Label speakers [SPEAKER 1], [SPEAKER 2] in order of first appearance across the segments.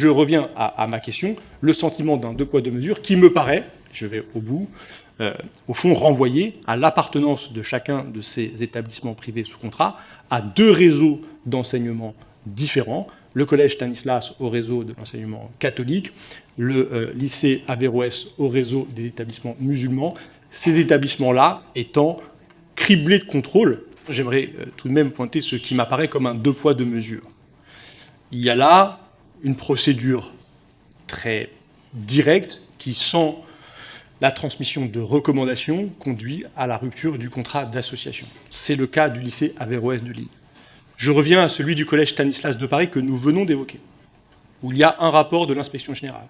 [SPEAKER 1] Je reviens à ma question, le sentiment d'un deux poids deux mesures qui me paraît, je vais au bout, au fond renvoyer à l'appartenance de chacun de ces établissements privés sous contrat à deux réseaux d'enseignement différents, le collège Stanislas au réseau de l'enseignement catholique, le lycée Averroès au réseau des établissements musulmans, ces établissements-là étant criblés de contrôle. J'aimerais tout de même pointer ce qui m'apparaît comme un deux poids deux mesures. Il y a là une procédure très directe qui, sans la transmission de recommandations, conduit à la rupture du contrat d'association. C'est le cas du lycée Averroès de Lille. Je reviens à celui du collège Stanislas de Paris que nous venons d'évoquer, où il y a un rapport de l'inspection générale.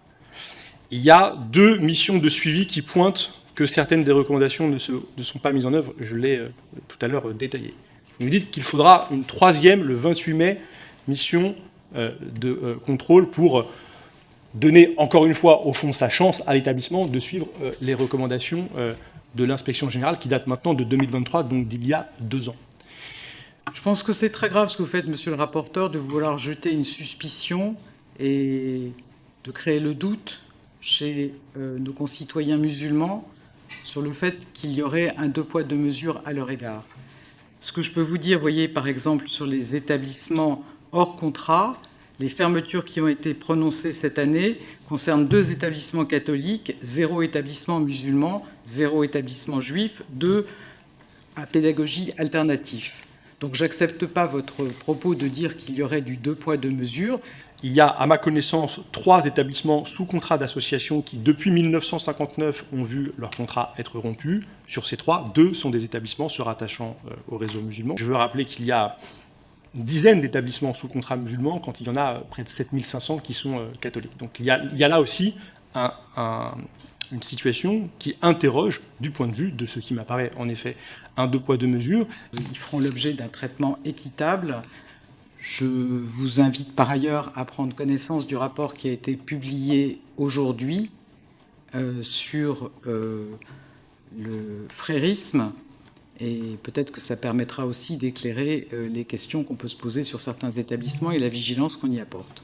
[SPEAKER 1] Il y a deux missions de suivi qui pointent que certaines des recommandations ne sont pas mises en œuvre. Je l'ai tout à l'heure détaillé. Vous me dites qu'il faudra une troisième, le 28 mai, mission de contrôle pour donner encore une fois au fond sa chance à l'établissement de suivre les recommandations de l'inspection générale qui datent maintenant de 2023, donc d'il y a 2 ans.
[SPEAKER 2] Je pense que c'est très grave ce que vous faites, monsieur le rapporteur, de vouloir jeter une suspicion et de créer le doute chez nos concitoyens musulmans sur le fait qu'il y aurait un deux poids deux mesures à leur égard. Ce que je peux vous dire, vous voyez, par exemple, sur les établissements hors contrat, les fermetures qui ont été prononcées cette année concernent 2 établissements catholiques, 0 établissement musulman, 0 établissement juif, 2 à pédagogie alternative. Donc j'accepte pas votre propos de dire qu'il y aurait du deux poids deux mesures.
[SPEAKER 1] Il y a, à ma connaissance, 3 établissements sous contrat d'association qui, depuis 1959, ont vu leur contrat être rompu. Sur ces 3, 2 sont des établissements se rattachant au réseau musulman. Je veux rappeler qu'il y a une dizaine d'établissements sous contrat musulman quand il y en a près de 7500 qui sont catholiques. Donc il y a là aussi une situation qui interroge du point de vue de ce qui m'apparaît en effet un deux poids deux mesures.
[SPEAKER 2] Ils feront l'objet d'un traitement équitable. Je vous invite par ailleurs à prendre connaissance du rapport qui a été publié aujourd'hui sur le frérisme. Et peut-être que ça permettra aussi d'éclairer les questions qu'on peut se poser sur certains établissements et la vigilance qu'on y apporte.